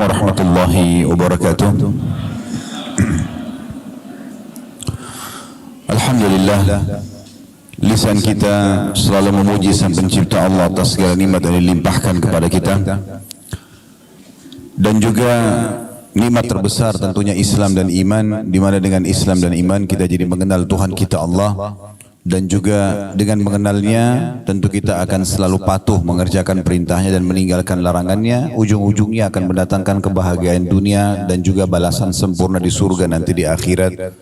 warahmatullahi wabarakatuh. Alhamdulillah, lisan kita selalu memuji Sang Pencipta Allah atas segala nikmat yang dilimpahkan kepada kita, dan juga nikmat terbesar tentunya Islam dan iman, di mana dengan Islam dan iman kita jadi mengenal Tuhan kita Allah, dan juga dengan mengenalnya tentu kita akan selalu patuh mengerjakan perintahnya dan meninggalkan larangannya. Ujung-ujungnya akan mendatangkan kebahagiaan dunia dan juga balasan sempurna di surga nanti di akhirat.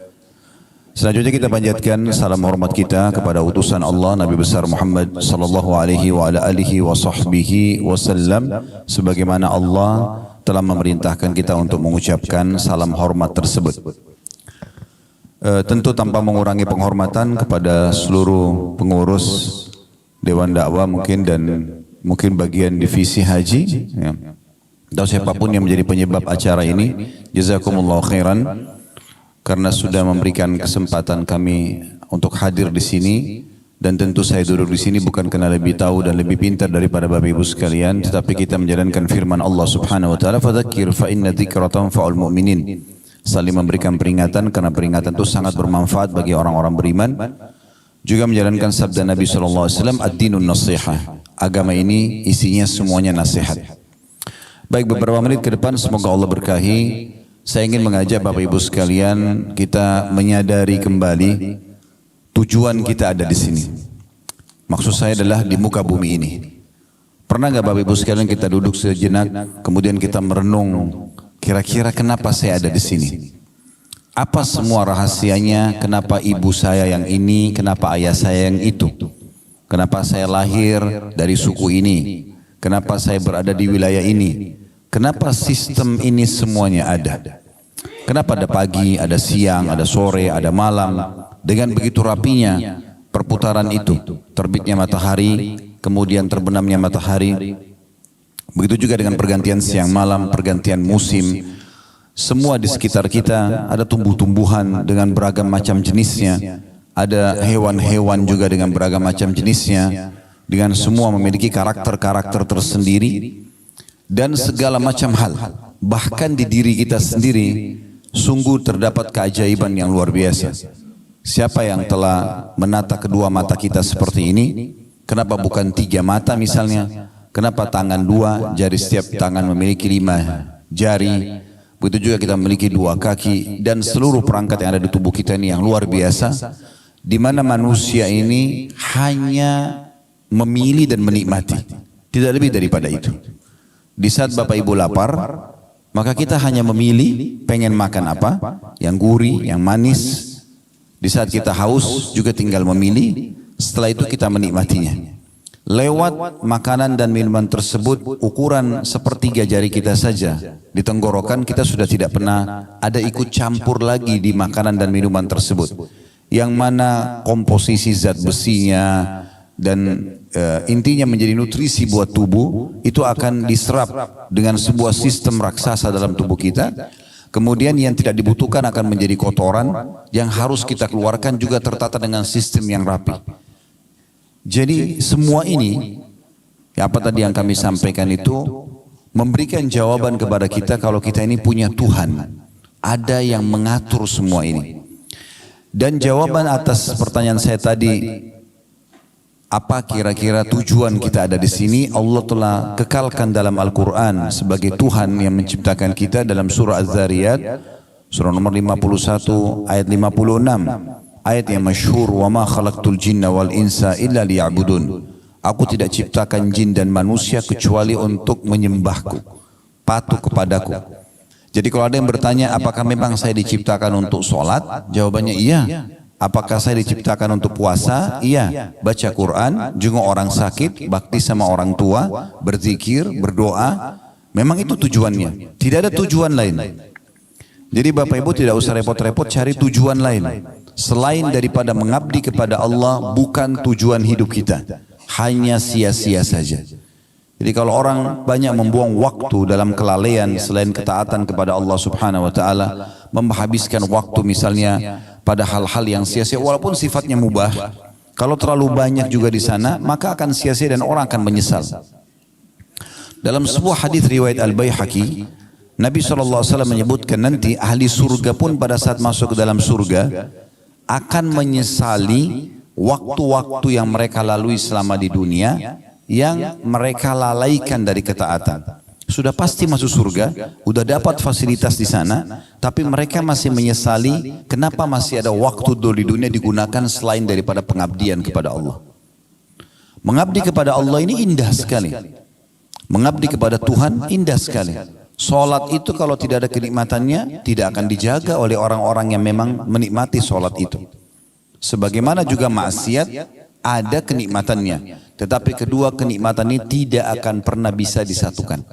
Selanjutnya kita panjatkan salam hormat kita kepada utusan Allah Nabi besar Muhammad sallallahu alaihi wa ala alihi wa sahbihi wasallam, sebagaimana Allah telah memerintahkan kita untuk mengucapkan salam hormat tersebut. Tentu tanpa mengurangi penghormatan kepada seluruh pengurus Dewan Dakwah mungkin, dan mungkin bagian divisi haji ya, atau siapapun yang menjadi penyebab acara ini. Jazakumullah khairan karena sudah memberikan kesempatan kami untuk hadir di sini, dan tentu saya duduk di sini bukan karena lebih tahu dan lebih pintar daripada Bapak Ibu sekalian, tetapi kita menjalankan firman Allah Subhanahu wa taala, fadzakir fa inna dzikra tanfa'ul mu'minin. Saling memberikan peringatan karena peringatan itu sangat bermanfaat bagi orang-orang beriman. Juga menjalankan sabda Nabi SAW, ad-dinun nasihah. Agama ini isinya semuanya nasihat. Baik, beberapa menit ke depan semoga Allah berkahi. Saya ingin mengajak Bapak Ibu sekalian kita menyadari kembali tujuan kita ada di sini. Maksud saya adalah di muka bumi ini. Pernah nggak Bapak Ibu sekalian kita duduk sejenak kemudian kita merenung, kira-kira kenapa saya ada di sini? Apa semua rahasianya? Kenapa ibu saya yang ini? Kenapa ayah saya yang itu? Kenapa saya lahir dari suku ini? Kenapa saya berada di wilayah ini? Kenapa sistem ini semuanya ada? Kenapa ada pagi, ada siang, ada sore, ada malam? Dengan begitu rapinya perputaran itu, terbitnya matahari, kemudian terbenamnya matahari. Begitu juga dengan pergantian siang malam, pergantian musim. Semua di sekitar kita ada tumbuh-tumbuhan dengan beragam macam jenisnya. Ada hewan-hewan juga dengan beragam macam jenisnya. Dengan semua memiliki karakter-karakter tersendiri. Dan segala macam hal. Bahkan di diri kita sendiri, sungguh terdapat keajaiban yang luar biasa. Siapa yang telah menata kedua mata kita seperti ini? Kenapa bukan 3 mata misalnya? Kenapa tangan 2, jari setiap tangan memiliki 5 jari, begitu juga kita memiliki 2 kaki, dan seluruh perangkat yang ada di tubuh kita ini yang luar biasa, di mana manusia ini hanya memilih dan menikmati, tidak lebih daripada itu. Di saat Bapak Ibu lapar, maka kita hanya memilih pengen makan apa, yang gurih, yang manis. Di saat kita haus juga tinggal memilih, setelah itu kita menikmatinya. Lewat makanan dan minuman tersebut, ukuran sepertiga jari kita saja di tenggorokan kita sudah tidak pernah ada ikut campur lagi di makanan dan minuman tersebut, yang mana komposisi zat besinya dan intinya menjadi nutrisi buat tubuh itu akan diserap dengan sebuah sistem raksasa dalam tubuh kita. Kemudian yang tidak dibutuhkan akan menjadi kotoran yang harus kita keluarkan, juga tertata dengan sistem yang rapi. Jadi semua ini, apa tadi yang kami sampaikan itu memberikan jawaban kepada kita kalau kita ini punya Tuhan. Ada yang mengatur semua ini. Dan jawaban atas pertanyaan saya tadi, apa kira-kira tujuan kita ada di sini? Allah telah kekalkan dalam Al-Quran sebagai Tuhan yang menciptakan kita dalam surah Az-Zariyat, surah nomor 51 ayat 56. Ayat yang masyhur, wa ma khalaqtul jinna wal insa illa liya'budun. Aku tidak ciptakan jin dan manusia kecuali untuk menyembahku, patuh kepadaku. Jadi kalau ada yang bertanya apakah memang saya diciptakan untuk sholat, jawabannya iya. Apakah saya diciptakan untuk puasa? Iya. Baca Quran, jenguk orang sakit, bakti sama orang tua, berzikir, berdoa. Memang itu tujuannya, tidak ada tujuan lain. Jadi Bapak Ibu tidak usah repot-repot cari tujuan lain selain daripada mengabdi kepada Allah. Bukan tujuan hidup kita, hanya sia-sia saja. Jadi kalau orang banyak membuang waktu dalam kelalaian selain ketaatan kepada Allah Subhanahu wa taala, menghabiskan waktu misalnya pada hal-hal yang sia-sia walaupun sifatnya mubah, kalau terlalu banyak juga di sana maka akan sia-sia dan orang akan menyesal. Dalam sebuah hadis riwayat Al-Baihaqi, Nabi SAW menyebutkan nanti ahli surga pun pada saat masuk ke dalam surga akan menyesali waktu-waktu yang mereka lalui selama di dunia yang mereka lalaikan dari ketaatan. Sudah pasti masuk surga, udah dapat fasilitas di sana, tapi mereka masih menyesali kenapa masih ada waktu dulu di dunia digunakan selain daripada pengabdian kepada Allah. Mengabdi kepada Allah ini indah sekali. Mengabdi kepada Tuhan indah sekali. Salat itu kalau tidak ada kenikmatannya tidak akan dijaga oleh orang-orang yang memang menikmati salat itu. Sebagaimana juga maksiat ada kenikmatannya, tetapi kedua kenikmatan ini tidak akan pernah bisa disatukan.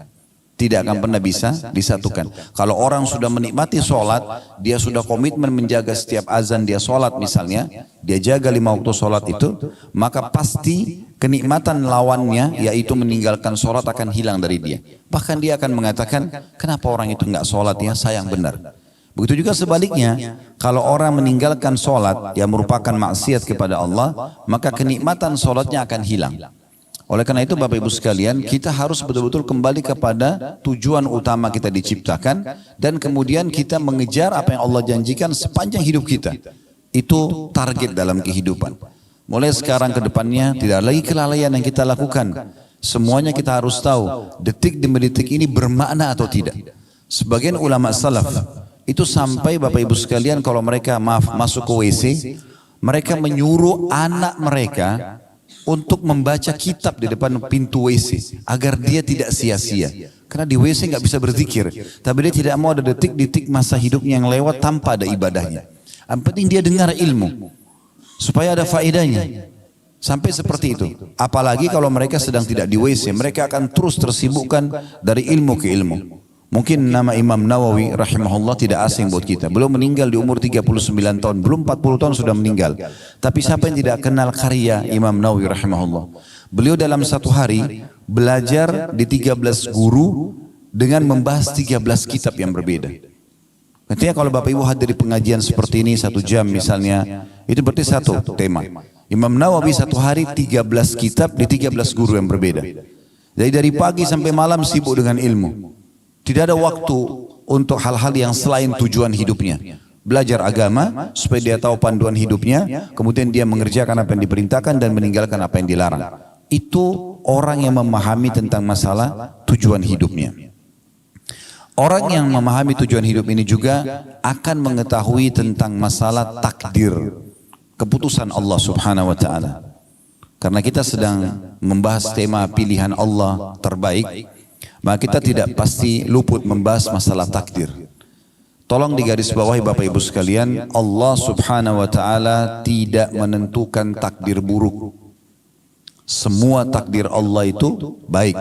Tidak akan pernah bisa disatukan. Kalau orang sudah menikmati sholat, dia sudah komitmen menjaga setiap azan dia sholat misalnya, dia jaga 5 waktu sholat itu, maka pasti kenikmatan lawannya yaitu meninggalkan sholat akan hilang dari dia. Bahkan dia akan mengatakan, kenapa orang itu enggak sholat ya, sayang benar. Begitu juga sebaliknya, kalau orang meninggalkan sholat yang merupakan maksiat kepada Allah, maka kenikmatan sholatnya akan hilang. Oleh karena itu Bapak Ibu sekalian, kita harus betul-betul kembali kepada tujuan utama kita diciptakan dan kemudian kita mengejar apa yang Allah janjikan sepanjang hidup kita. Itu target dalam kehidupan. Mulai sekarang ke depannya tidak lagi kelalaian yang kita lakukan. Semuanya kita harus tahu detik demi detik ini bermakna atau tidak. Sebagian ulama salaf itu sampai Bapak Ibu sekalian kalau mereka masuk ke WC, mereka menyuruh anak mereka untuk membaca kitab di depan pintu WC agar dia tidak sia-sia. Karena di WC nggak bisa berzikir, tapi dia tidak mau ada detik-detik masa hidupnya yang lewat tanpa ada ibadahnya. Yang penting dia dengar ilmu supaya ada faedahnya. Sampai seperti itu. Apalagi kalau mereka sedang tidak di WC, mereka akan terus tersibukkan dari ilmu ke ilmu. Mungkin nama Imam Nawawi rahimahullah tidak asing buat kita. Beliau meninggal di umur 39 tahun, belum 40 tahun sudah meninggal. Tapi siapa yang tidak kenal karya Imam Nawawi rahimahullah? Beliau dalam satu hari belajar di 13 guru dengan membahas 13 kitab yang berbeda. Nantinya kalau Bapak Ibu hadir di pengajian seperti ini 1 jam misalnya, itu berarti satu tema. Imam Nawawi satu hari 13 kitab di 13 guru yang berbeda. Jadi dari pagi sampai malam sibuk dengan ilmu. Tidak ada waktu untuk hal-hal yang selain tujuan hidupnya. Belajar agama supaya dia tahu panduan hidupnya, kemudian dia mengerjakan apa yang diperintahkan dan meninggalkan apa yang dilarang. Itu orang yang memahami tentang masalah tujuan hidupnya. Orang yang memahami tujuan hidup ini juga akan mengetahui tentang masalah takdir, keputusan Allah Subhanahu wa taala. Karena kita sedang membahas tema pilihan Allah terbaik, maka kita tidak pasti luput membahas masalah takdir. Tolong digarisbawahi Bapak Ibu sekalian, Allah Subhanahu wa taala tidak menentukan takdir buruk. Semua takdir Allah itu baik.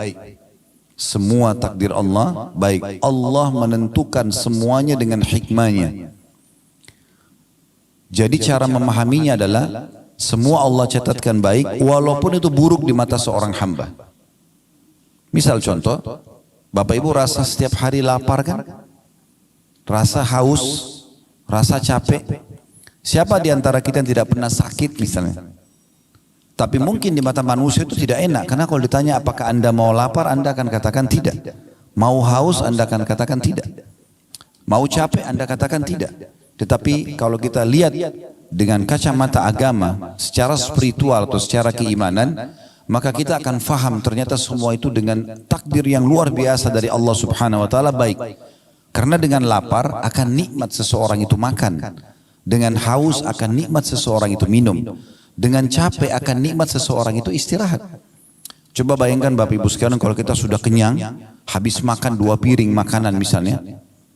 Semua takdir Allah baik. Allah menentukan semuanya dengan hikmahnya. Jadi cara memahaminya adalah semua Allah catatkan baik walaupun itu buruk di mata seorang hamba. Misal contoh, Bapak Ibu rasa setiap hari lapar kan? Rasa haus, rasa capek. Siapa di antara kita yang tidak pernah sakit misalnya? Tapi mungkin di mata manusia itu tidak enak. Karena kalau ditanya apakah Anda mau lapar, Anda akan katakan tidak. Mau haus, Anda akan katakan tidak. Mau capek, Anda katakan tidak. Tetapi kalau kita lihat dengan kacamata agama, secara spiritual atau secara keimanan, maka kita akan faham ternyata semua itu dengan takdir yang luar biasa dari Allah Subhanahu wa taala baik. Karena dengan lapar akan nikmat seseorang itu makan. Dengan haus akan nikmat seseorang itu minum. Dengan capek akan nikmat seseorang itu istirahat. Coba bayangkan Bapak Ibu sekalian kalau kita sudah kenyang, habis makan 2 piring makanan misalnya,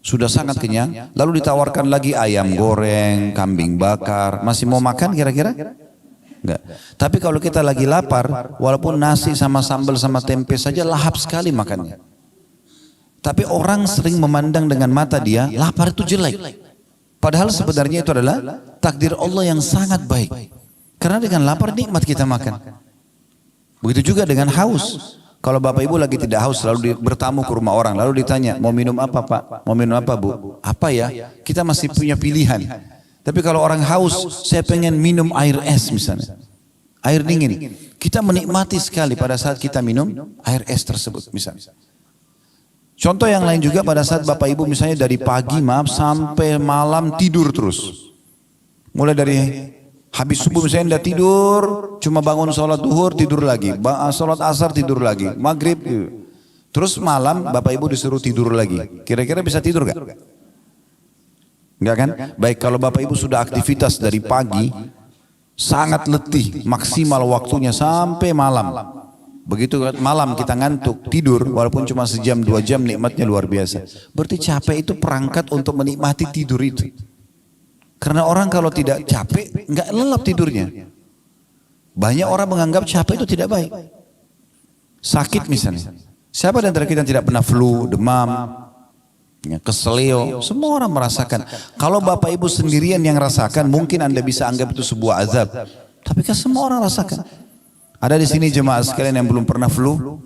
sudah sangat kenyang, lalu ditawarkan lagi ayam goreng, kambing bakar, masih mau makan kira-kira? Enggak. Tapi kalau kita lagi lapar, walaupun nasi sama sambal sama tempe saja lahap sekali makannya. Tapi orang sering memandang dengan mata dia, lapar itu jelek. Padahal sebenarnya itu adalah takdir Allah yang sangat baik. Karena dengan lapar nikmat kita makan. Begitu juga dengan haus. Kalau Bapak Ibu lagi tidak haus, lalu bertamu ke rumah orang, lalu ditanya, mau minum apa Pak? Mau minum apa Bu? Apa ya? Kita masih punya pilihan. Tapi kalau orang haus, saya pengen minum air es misalnya. Air dingin. Kita menikmati sekali pada saat kita minum air es tersebut misalnya. Contoh yang lain juga pada saat Bapak Ibu misalnya dari pagi sampai malam tidur terus. Mulai dari habis subuh misalnya udah tidur, cuma bangun sholat duhur tidur lagi, sholat asar tidur lagi, maghrib. Terus malam Bapak Ibu disuruh tidur lagi. Kira-kira bisa tidur gak? Enggak kan? Baik, kalau Bapak Ibu sudah aktivitas dari pagi, sangat letih, maksimal waktunya sampai malam. Begitu malam kita ngantuk, tidur, walaupun cuma sejam, 2 jam, nikmatnya luar biasa. Berarti capek itu perangkat untuk menikmati tidur itu. Karena orang kalau tidak capek, enggak lelap tidurnya. Banyak orang menganggap capek itu tidak baik. Sakit misalnya. Siapa di antara kita yang tidak pernah flu, demam, keselio, semua orang merasakan. Kalau Bapak Ibu sendirian yang rasakan, mungkin Anda bisa anggap itu sebuah azab. Tapi kan semua orang rasakan. Ada di sini jemaah sekalian yang belum pernah flu.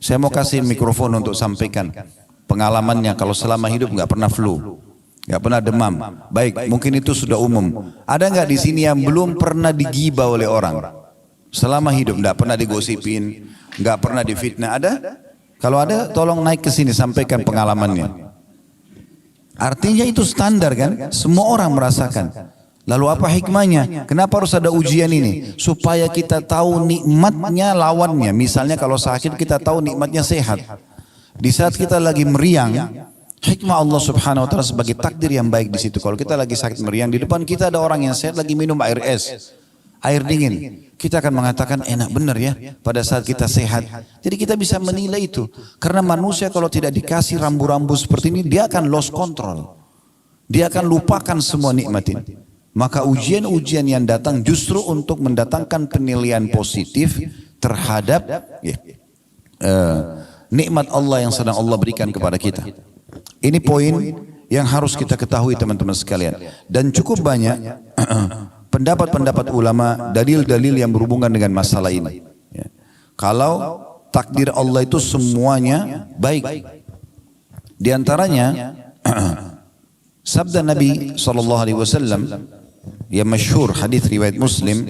Saya mau kasih mikrofon untuk sampaikan pengalamannya kalau selama hidup nggak pernah flu, nggak pernah demam. Baik, mungkin itu sudah umum. Ada nggak di sini yang belum pernah digibah oleh orang? Selama hidup nggak pernah digosipin, nggak pernah difitnah, ada? Kalau ada tolong naik ke sini sampaikan pengalamannya. Artinya itu standar kan? Semua orang merasakan. Lalu apa hikmahnya? Kenapa harus ada ujian ini? Supaya kita tahu nikmatnya lawannya. Misalnya kalau sakit kita tahu nikmatnya sehat. Di saat kita lagi meriang, hikmah Allah Subhanahu wa taala sebagai takdir yang baik di situ. Kalau kita lagi sakit meriang, di depan kita ada orang yang sehat lagi minum air es, air dingin. Kita akan mengatakan enak benar ya pada saat kita sehat. Jadi kita bisa menilai itu. Karena manusia kalau tidak dikasih rambu-rambu seperti ini, dia akan lost control. Dia akan lupakan semua nikmat ini. Maka ujian-ujian yang datang justru untuk mendatangkan penilaian positif terhadap nikmat Allah yang sedang Allah berikan kepada kita. Ini poin yang harus kita ketahui teman-teman sekalian. Dan cukup banyak pendapat-pendapat ulama, dalil-dalil yang berhubungan dengan masalah ini. Kalau takdir Allah itu semuanya baik. Di antaranya sabda Nabi SAW yang masyhur hadis riwayat Muslim,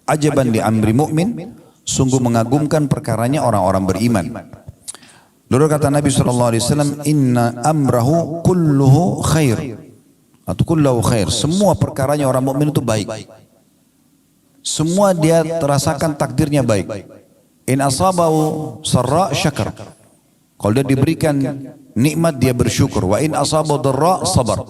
ajaban li amri mu'min, sungguh mengagumkan perkaranya orang-orang beriman. Lalu kata Nabi SAW, inna amrahu kulluhu khair. Atau kullahu khair, semua perkaranya orang mukmin itu baik. Semua dia terasakan takdirnya baik. In asabahu sarra syakar. Kalau dia diberikan nikmat dia bersyukur. Wa in asabahu dharra sabar.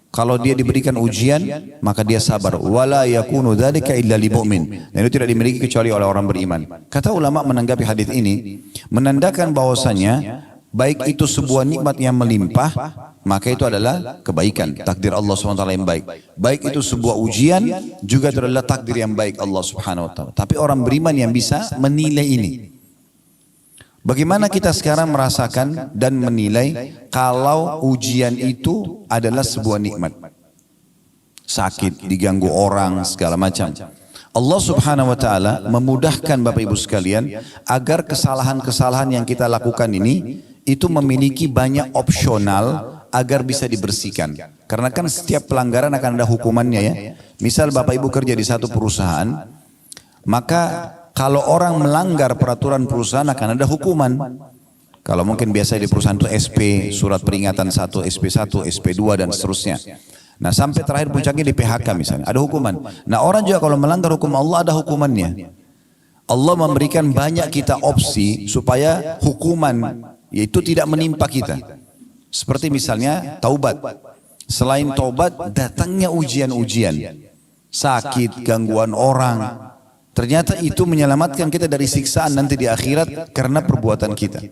Kalau dia diberikan ujian maka dia sabar. Wala yakunu dzalika illa lil mu'min. Dan itu tidak dimiliki kecuali oleh orang beriman. Kata ulama menanggapi hadis ini menandakan bahwasanya baik itu sebuah nikmat yang melimpah, maka itu adalah kebaikan, takdir Allah SWT yang baik. Baik itu sebuah ujian, juga itu adalah takdir yang baik Allah SWT. Tapi orang beriman yang bisa menilai ini. Bagaimana kita sekarang merasakan dan menilai kalau ujian itu adalah sebuah nikmat? Sakit, diganggu orang, segala macam. Allah Subhanahu wa taala memudahkan Bapak Ibu sekalian agar kesalahan-kesalahan yang kita lakukan ini itu memiliki banyak opsional agar bisa dibersihkan. Karena kan setiap pelanggaran akan ada hukumannya ya. Misal Bapak Ibu kerja di satu perusahaan, maka kalau orang melanggar peraturan perusahaan akan ada hukuman. Kalau mungkin biasa di perusahaan itu SP, surat peringatan 1, SP1, SP2 dan seterusnya. Nah sampai terakhir puncaknya di PHK misalnya, ada hukuman. Nah orang juga kalau melanggar hukum Allah ada hukumannya. Allah memberikan banyak kita opsi supaya hukuman yaitu tidak menimpa kita. Seperti misalnya taubat. Selain taubat datangnya ujian-ujian. Sakit, gangguan orang. Ternyata itu menyelamatkan kita dari siksaan nanti di akhirat karena perbuatan kita.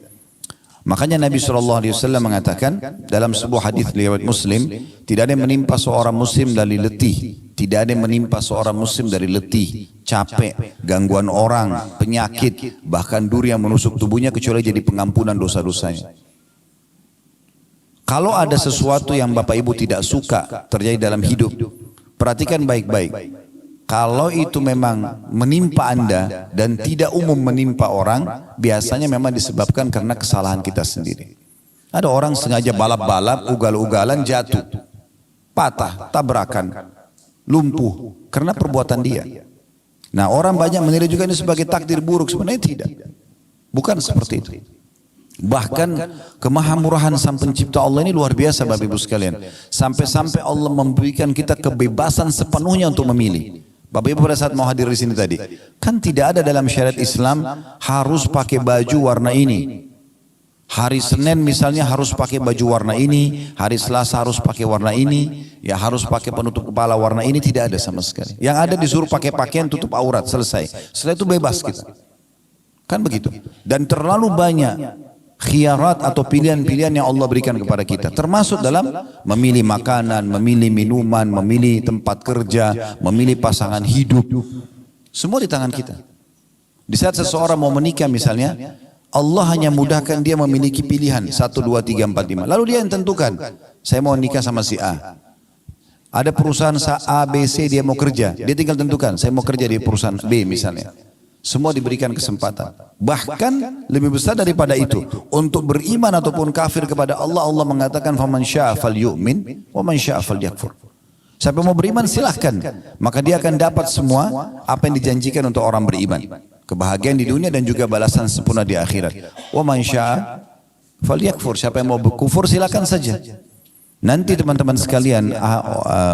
Makanya Nabi SAW mengatakan dalam sebuah hadis riwayat Muslim, tidak ada yang menimpa seorang muslim dari letih, tidak ada yang menimpa seorang muslim dari letih, capek, gangguan orang, penyakit, bahkan duri yang menusuk tubuhnya kecuali jadi pengampunan dosa-dosanya. Kalau ada sesuatu yang Bapak Ibu tidak suka terjadi dalam hidup, perhatikan baik-baik. Kalau itu memang menimpa Anda dan tidak umum menimpa orang, biasanya memang disebabkan karena kesalahan kita sendiri. Ada orang sengaja balap-balap, ugal-ugalan, jatuh, patah, tabrakan, lumpuh, karena perbuatan dia. Nah orang banyak menilai juga ini sebagai takdir buruk, sebenarnya tidak. Bukan seperti itu. Bahkan kemahamurahan Sang Pencipta Allah ini luar biasa Bapak Ibu sekalian. Sampai-sampai Allah memberikan kita kebebasan sepenuhnya untuk memilih. Bapak Ibu pada saat mau hadir di sini tadi, kan tidak ada dalam syariat Islam harus pakai baju warna ini. Hari Senin misalnya harus pakai baju warna ini, hari Selasa harus pakai warna ini, ya harus pakai penutup kepala warna ini, tidak ada sama sekali. Yang ada disuruh pakai pakaian tutup aurat, selesai. Setelah itu bebas kita. Kan begitu. Dan terlalu banyak khiyarat atau pilihan-pilihan yang Allah berikan kepada kita, termasuk dalam memilih makanan, memilih minuman, memilih tempat kerja, memilih pasangan hidup, semua di tangan kita. Di saat seseorang mau menikah misalnya, Allah hanya mudahkan dia memiliki pilihan 1, 2, 3, 4, 5, lalu dia yang tentukan, saya mau nikah sama si A. Ada perusahaan A, B, C, dia mau kerja, dia tinggal tentukan, saya mau kerja di perusahaan B misalnya. Semua diberikan kesempatan. Bahkan lebih besar daripada itu, untuk beriman ataupun kafir kepada Allah, Allah mengatakan faman syaa falyu'min wa man syaa falyakfur. Siapa mau beriman silahkan, maka dia akan dapat semua apa yang dijanjikan untuk orang beriman. Kebahagiaan di dunia dan juga balasan sempurna di akhirat. Wa man syaa falyakfur. Siapa yang mau berkufur silakan saja. Nanti teman-teman sekalian,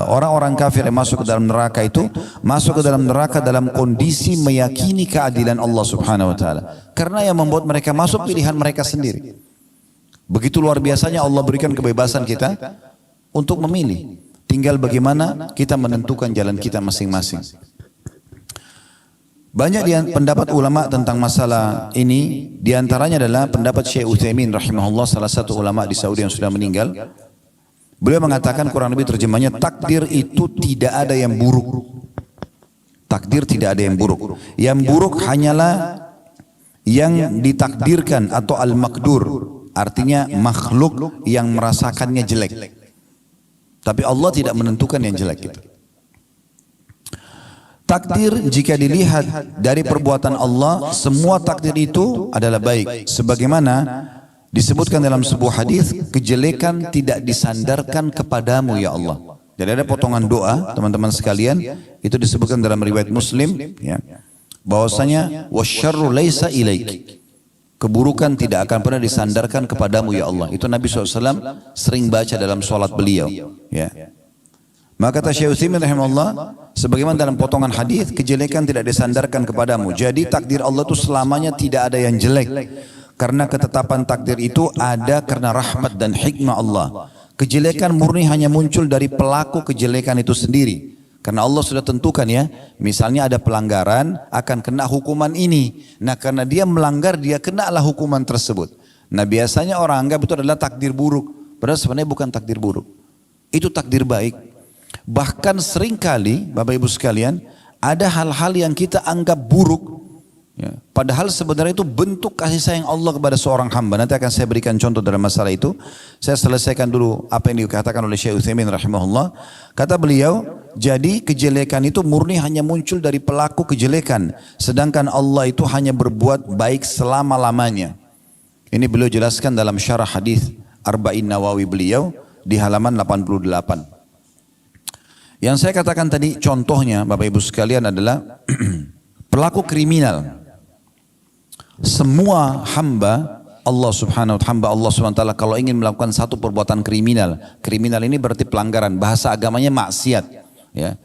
orang-orang kafir yang masuk ke dalam neraka itu masuk ke dalam neraka dalam kondisi meyakini keadilan Allah Subhanahu wa taala. Karena yang membuat mereka masuk pilihan mereka sendiri. Begitu luar biasanya Allah berikan kebebasan kita untuk memilih. Tinggal bagaimana kita menentukan jalan kita masing-masing. Banyak pendapat ulama tentang masalah ini, diantaranya adalah pendapat Syekh Utsaimin rahimahullah, salah satu ulama di Saudi yang sudah meninggal. Beliau mengatakan kurang lebih terjemahnya, takdir itu tidak ada yang buruk. Takdir tidak ada yang buruk. Yang buruk hanyalah yang ditakdirkan atau al-makdur. Artinya makhluk yang merasakannya jelek. Tapi Allah tidak menentukan yang jelek itu. Takdir jika dilihat dari perbuatan Allah, semua takdir itu adalah baik. Sebagaimana disebutkan dalam sebuah hadis, kejelekan tidak disandarkan kepadamu ya Allah. Jadi ada potongan doa teman-teman sekalian, itu disebutkan dalam riwayat Muslim, ya, bahwasanya wasyarru laisa ilaik. Keburukan tidak akan pernah disandarkan kepadamu ya Allah. Itu Nabi SAW sering baca dalam sholat beliau. Ya. Maka kata Syekh Utsaimin rahimahullah, sebagaimana dalam potongan hadis, kejelekan tidak disandarkan kepadamu. Jadi takdir Allah itu selamanya tidak ada yang jelek. Karena ketetapan takdir itu ada karena rahmat dan hikmah Allah. Kejelekan murni hanya muncul dari pelaku kejelekan itu sendiri. Karena Allah sudah tentukan ya, misalnya ada pelanggaran akan kena hukuman ini. Nah karena dia melanggar, dia kenalah hukuman tersebut. Nah biasanya orang anggap itu adalah takdir buruk. Padahal sebenarnya bukan takdir buruk. Itu takdir baik. Bahkan seringkali Bapak Ibu sekalian, ada hal-hal yang kita anggap buruk. Ya, padahal sebenarnya itu bentuk kasih sayang Allah kepada seorang hamba. Nanti akan saya berikan contoh dalam masalah itu. Saya selesaikan dulu apa yang dikatakan oleh Syekh Utsaimin rahimahullah. Kata beliau, jadi kejelekan itu murni hanya muncul dari pelaku kejelekan. Sedangkan Allah itu hanya berbuat baik selama-lamanya. Ini beliau jelaskan dalam syarah hadis Arba'in Nawawi beliau di halaman 88. Yang saya katakan tadi contohnya Bapak Ibu sekalian adalah pelaku kriminal. Semua hamba Allah subhanahu wa ta'ala kalau ingin melakukan satu perbuatan kriminal. Kriminal ini berarti pelanggaran. Bahasa agamanya maksiat. Ya.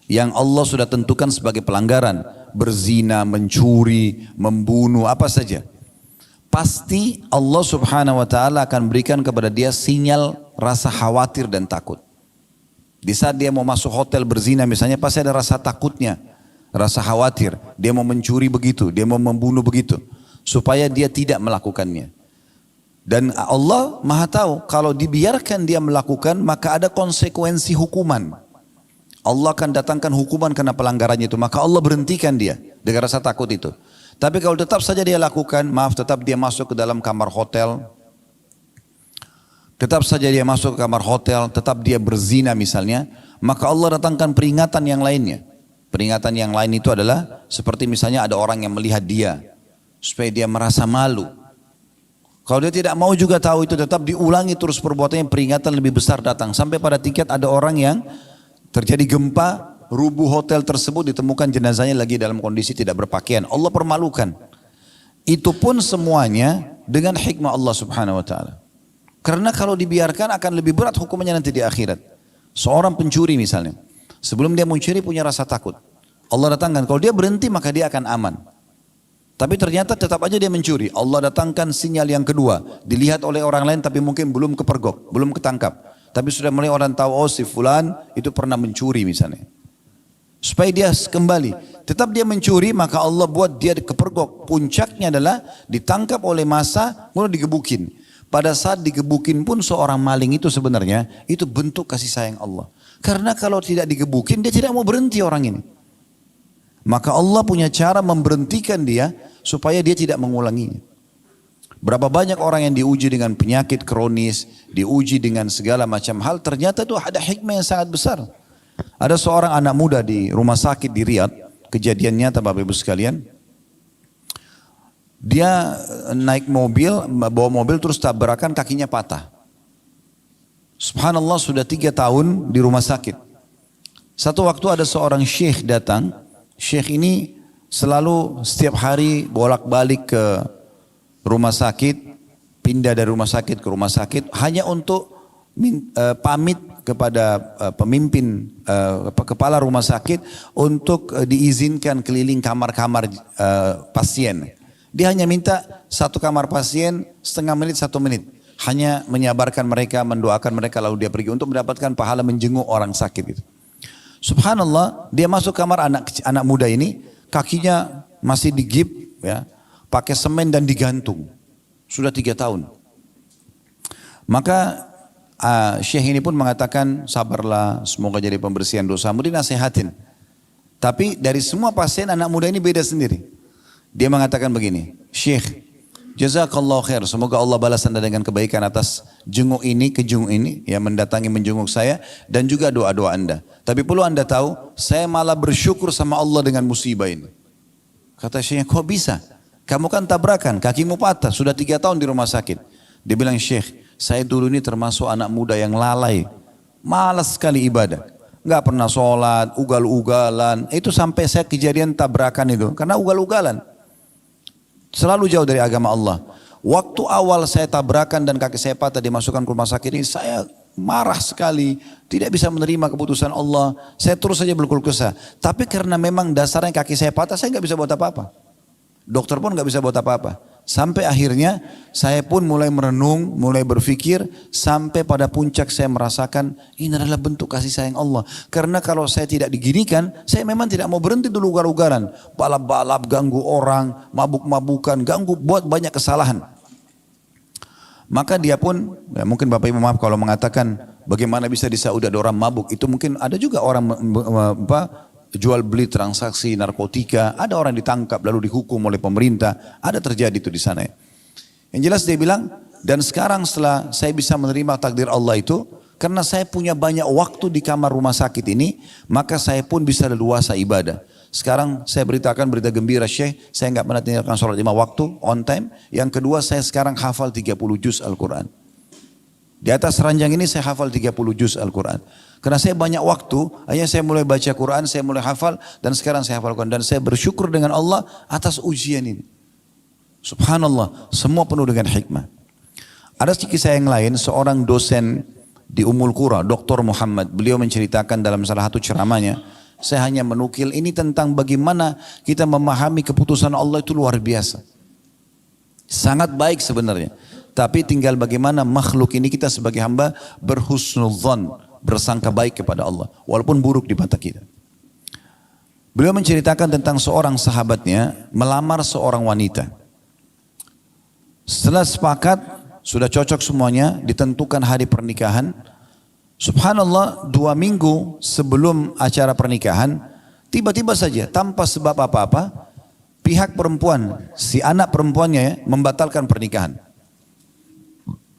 Yang Allah sudah tentukan sebagai pelanggaran. Berzina, mencuri, membunuh, apa saja. Pasti Allah subhanahu wa ta'ala akan berikan kepada dia sinyal rasa khawatir dan takut. Di saat dia mau masuk hotel berzina misalnya, pasti ada rasa takutnya. Rasa khawatir. Dia mau mencuri begitu, dia mau membunuh begitu. Supaya dia tidak melakukannya. Dan Allah maha tahu, kalau dibiarkan dia melakukan, maka ada konsekuensi hukuman. Allah akan datangkan hukuman karena pelanggarannya itu. Maka Allah berhentikan dia dengan rasa takut itu. Tapi kalau tetap saja dia lakukan, tetap dia masuk ke dalam kamar hotel. Tetap saja dia masuk ke kamar hotel, tetap dia berzina misalnya. Maka Allah datangkan peringatan yang lainnya. Peringatan yang lain itu adalah seperti misalnya ada orang yang melihat dia. Supaya dia merasa malu. Kalau dia tidak mau juga tahu itu, tetap diulangi terus perbuatannya, peringatan lebih besar datang. Sampai pada tingkat ada orang yang terjadi gempa, rubuh hotel tersebut, ditemukan jenazahnya lagi dalam kondisi tidak berpakaian. Allah permalukan. Itu pun semuanya dengan hikmah Allah Subhanahu wa taala. Karena kalau dibiarkan akan lebih berat hukumannya nanti di akhirat. Seorang pencuri misalnya, sebelum dia mencuri punya rasa takut. Allah datangkan, kalau dia berhenti maka dia akan aman. Tapi ternyata tetap aja dia mencuri. Allah datangkan sinyal yang kedua, dilihat oleh orang lain tapi mungkin belum kepergok, belum ketangkap. Tapi sudah mulai orang tahu, oh si fulan itu pernah mencuri misalnya. Supaya dia kembali. Tetap dia mencuri, maka Allah buat dia kepergok. Puncaknya adalah ditangkap oleh massa, mulai digebukin. Pada saat digebukin pun seorang maling itu sebenarnya, itu bentuk kasih sayang Allah. Karena kalau tidak digebukin, dia tidak mau berhenti orang ini. Maka Allah punya cara memberhentikan dia, supaya dia tidak mengulanginya. Berapa banyak orang yang diuji dengan penyakit kronis, diuji dengan segala macam hal, ternyata itu ada hikmah yang sangat besar. Ada seorang anak muda di rumah sakit di Riyadh, kejadian nyata Bapak Ibu sekalian. Dia naik mobil, bawa mobil terus tabrakan, kakinya patah. Subhanallah, sudah 3 tahun di rumah sakit. Satu waktu ada seorang syekh datang. Syekh ini selalu setiap hari bolak-balik ke rumah sakit, pindah dari rumah sakit ke rumah sakit, hanya untuk pamit kepada pemimpin kepala rumah sakit untuk diizinkan keliling kamar-kamar pasien. Dia hanya minta 1 kamar pasien setengah menit, 1 menit. Hanya menyabarkan mereka, mendoakan mereka, lalu dia pergi untuk mendapatkan pahala menjenguk orang sakit gitu. Subhanallah, dia masuk kamar anak muda ini, kakinya masih digip, ya, pakai semen dan digantung. Sudah 3 tahun. Maka Syekh ini pun mengatakan, sabarlah, semoga jadi pembersihan dosamu, dinasehatin. Tapi dari semua pasien anak muda ini beda sendiri. Dia mengatakan begini, Syekh, jazakallah khair, semoga Allah balas anda dengan kebaikan atas jenguk ini, kejenguk ini, yang mendatangi menjenguk saya, dan juga doa-doa anda. Tapi perlu anda tahu, saya malah bersyukur sama Allah dengan musibah ini. Kata Syekh, kok bisa? Kamu kan tabrakan, kakimu patah, sudah 3 tahun di rumah sakit. Dia bilang, Syekh, saya dulu ini termasuk anak muda yang lalai, malas sekali ibadah. Nggak pernah sholat, ugal-ugalan. Itu sampai saya kejadian tabrakan itu, karena ugal-ugalan. Selalu jauh dari agama Allah. Waktu awal saya tabrakan dan kaki saya patah dimasukkan ke rumah sakit ini, saya marah sekali. Tidak bisa menerima keputusan Allah. Saya terus saja berkeluh kesah. Tapi karena memang dasarnya kaki saya patah, saya nggak bisa buat apa-apa. Dokter pun nggak bisa buat apa-apa. Sampai akhirnya saya pun mulai merenung, mulai berpikir, sampai pada puncak saya merasakan ini adalah bentuk kasih sayang Allah. Karena kalau saya tidak diginikan, saya memang tidak mau berhenti dulu ugal-ugalan. Balap-balap, ganggu orang, mabuk-mabukan, ganggu, buat banyak kesalahan. Maka dia pun, ya mungkin Bapak Ibu maaf kalau mengatakan bagaimana bisa di Saudi ada orang mabuk. Itu mungkin ada juga orang jual beli transaksi narkotika, ada orang ditangkap lalu dihukum oleh pemerintah, ada terjadi itu di sana. Yang jelas dia bilang, dan sekarang setelah saya bisa menerima takdir Allah itu, karena saya punya banyak waktu di kamar rumah sakit ini, maka saya pun bisa leluasa ibadah. Sekarang saya beritakan berita gembira Syekh, saya nggak pernah tinggalkan sholat 5 waktu, on time. Yang kedua, saya sekarang hafal 30 juz Al-Quran. Di atas ranjang ini saya hafal 30 juz Al-Quran. Karena saya banyak waktu, hanya saya mulai baca Quran, saya mulai hafal, dan sekarang saya hafal Quran. Dan saya bersyukur dengan Allah atas ujian ini. Subhanallah, semua penuh dengan hikmah. Ada kisah yang lain, seorang dosen di Ummul Qura, Dr. Muhammad, beliau menceritakan dalam salah satu ceramahnya, saya hanya menukil ini tentang bagaimana kita memahami keputusan Allah itu luar biasa. Sangat baik sebenarnya. Tapi tinggal bagaimana makhluk ini kita sebagai hamba berhusnudzon, bersangka baik kepada Allah, walaupun buruk di mata kita. Beliau menceritakan tentang seorang sahabatnya melamar seorang wanita. Setelah sepakat, sudah cocok semuanya, ditentukan hari pernikahan. Subhanallah, 2 minggu sebelum acara pernikahan, tiba-tiba saja tanpa sebab apa-apa, pihak perempuan, si anak perempuannya membatalkan pernikahan.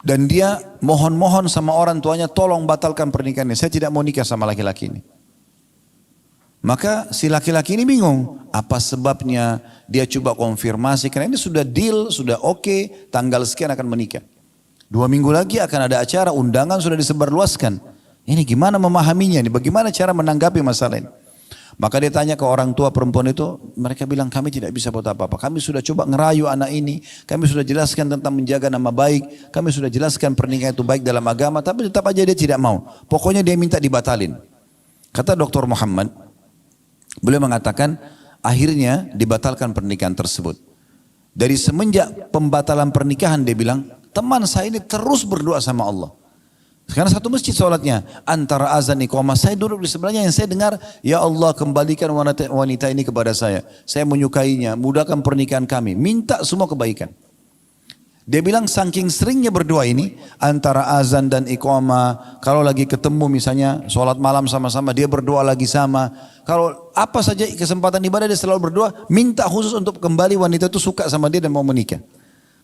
Dan dia mohon-mohon sama orang tuanya, tolong batalkan pernikahan ini. Saya tidak mau nikah sama laki-laki ini. Maka si laki-laki ini bingung. Apa sebabnya? Dia coba konfirmasi. Karena ini sudah deal, sudah oke, tanggal sekian akan menikah. 2 minggu lagi akan ada acara, undangan sudah disebarluaskan. Ini gimana memahaminya? Ini bagaimana cara menanggapi masalah ini? Maka dia tanya ke orang tua perempuan itu, mereka bilang kami tidak bisa buat apa-apa. Kami sudah coba ngerayu anak ini, kami sudah jelaskan tentang menjaga nama baik, kami sudah jelaskan pernikahan itu baik dalam agama, tapi tetap aja dia tidak mau. Pokoknya dia minta dibatalin. Kata Dr. Muhammad, beliau mengatakan akhirnya dibatalkan pernikahan tersebut. Dari semenjak pembatalan pernikahan dia bilang, teman saya ini terus berdoa sama Allah. Karena satu masjid sholatnya, antara azan iqamah, saya duduk di sebelahnya yang saya dengar, ya Allah kembalikan wanita ini kepada saya menyukainya, mudahkan pernikahan kami, minta semua kebaikan. Dia bilang saking seringnya berdoa ini, antara azan dan iqamah, kalau lagi ketemu misalnya sholat malam sama-sama, dia berdoa lagi sama, kalau apa saja kesempatan ibadah dia selalu berdoa, minta khusus untuk kembali wanita itu suka sama dia dan mau menikah.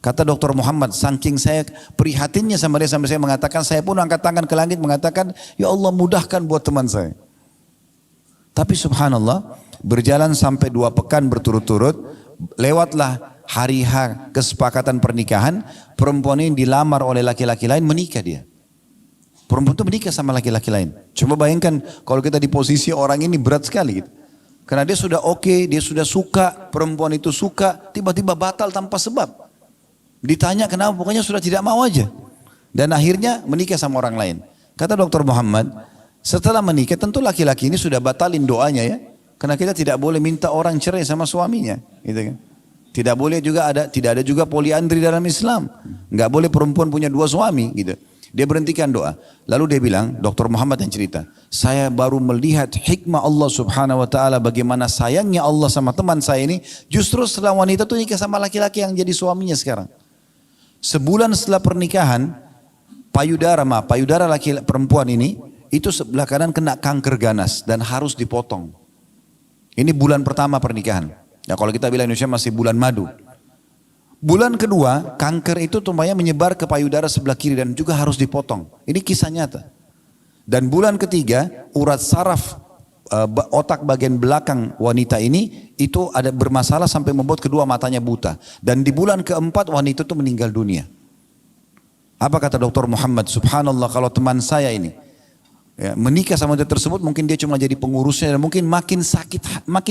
Kata Dr. Muhammad, saking saya prihatinnya sama dia sampai saya mengatakan, saya pun angkat tangan ke langit mengatakan, ya Allah mudahkan buat teman saya. Tapi subhanallah, berjalan sampai 2 pekan berturut-turut, lewatlah hari H kesepakatan pernikahan, perempuan ini dilamar oleh laki-laki lain, menikah dia. Perempuan itu menikah sama laki-laki lain. Coba bayangkan kalau kita di posisi orang ini berat sekali gitu. Karena dia sudah oke, dia sudah suka, perempuan itu suka, tiba-tiba batal tanpa sebab. Ditanya kenapa, pokoknya sudah tidak mau aja. Dan akhirnya menikah sama orang lain. Kata Dr. Muhammad, setelah menikah tentu laki-laki ini sudah batalin doanya ya. Karena kita tidak boleh minta orang cerai sama suaminya. Gitu kan. Tidak boleh juga tidak ada juga poliandri dalam Islam. Enggak boleh perempuan punya 2 suami gitu. Dia berhentikan doa. Lalu dia bilang, Dr. Muhammad yang cerita, saya baru melihat hikmah Allah subhanahu wa ta'ala, bagaimana sayangnya Allah sama teman saya ini, justru setelah wanita itu nikah sama laki-laki yang jadi suaminya sekarang. Sebulan setelah pernikahan, payudara perempuan ini, itu sebelah kanan kena kanker ganas dan harus dipotong. Ini bulan pertama pernikahan. Ya kalau kita bilang Indonesia masih bulan madu. Bulan kedua, kanker itu tumpahnya menyebar ke payudara sebelah kiri dan juga harus dipotong. Ini kisah nyata. Dan bulan ketiga, urat saraf otak bagian belakang wanita ini itu ada bermasalah sampai membuat kedua matanya buta. Dan di bulan keempat wanita itu meninggal dunia. Apa kata Dr. Muhammad? Subhanallah, kalau teman saya ini ya, menikah sama wanita tersebut, mungkin dia cuma jadi pengurusnya dan mungkin makin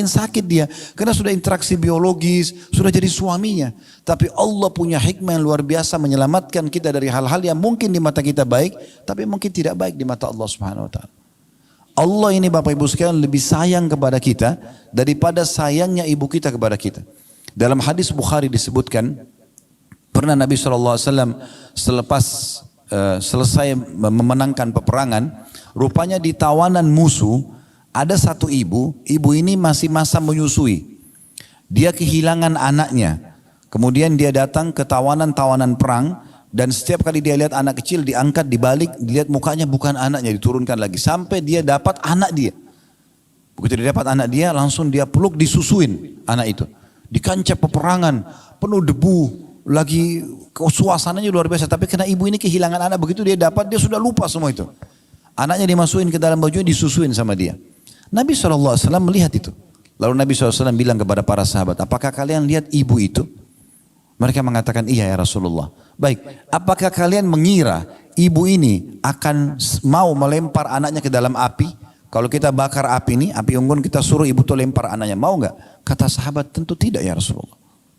sakit dia karena sudah interaksi biologis, sudah jadi suaminya. Tapi Allah punya hikmah yang luar biasa menyelamatkan kita dari hal-hal yang mungkin di mata kita baik, tapi mungkin tidak baik di mata Allah Subhanahu wa taala. Allah ini Bapak Ibu sekalian lebih sayang kepada kita daripada sayangnya ibu kita kepada kita. Dalam hadis Bukhari disebutkan, pernah Nabi SAW selesai memenangkan peperangan, rupanya di tawanan musuh ada satu ibu ini masih masa menyusui. Dia kehilangan anaknya. Kemudian dia datang ke tawanan perang. Dan setiap kali dia lihat anak kecil diangkat, dibalik, dilihat mukanya bukan anaknya, diturunkan lagi. Sampai dia dapat anak dia. Begitu dia dapat anak dia, langsung dia peluk, disusuin anak itu. Di kancah peperangan, penuh debu, lagi suasananya luar biasa. Tapi karena ibu ini kehilangan anak, begitu dia dapat, dia sudah lupa semua itu. Anaknya dimasukin ke dalam bajunya, disusuin sama dia. Nabi SAW melihat itu. Lalu Nabi SAW bilang kepada para sahabat, apakah kalian lihat ibu itu? Mereka mengatakan, iya ya Rasulullah. Baik, apakah kalian mengira ibu ini akan mau melempar anaknya ke dalam api? Kalau kita bakar api ini, api unggun, kita suruh ibu itu lempar anaknya, mau nggak? Kata sahabat, tentu tidak ya Rasulullah.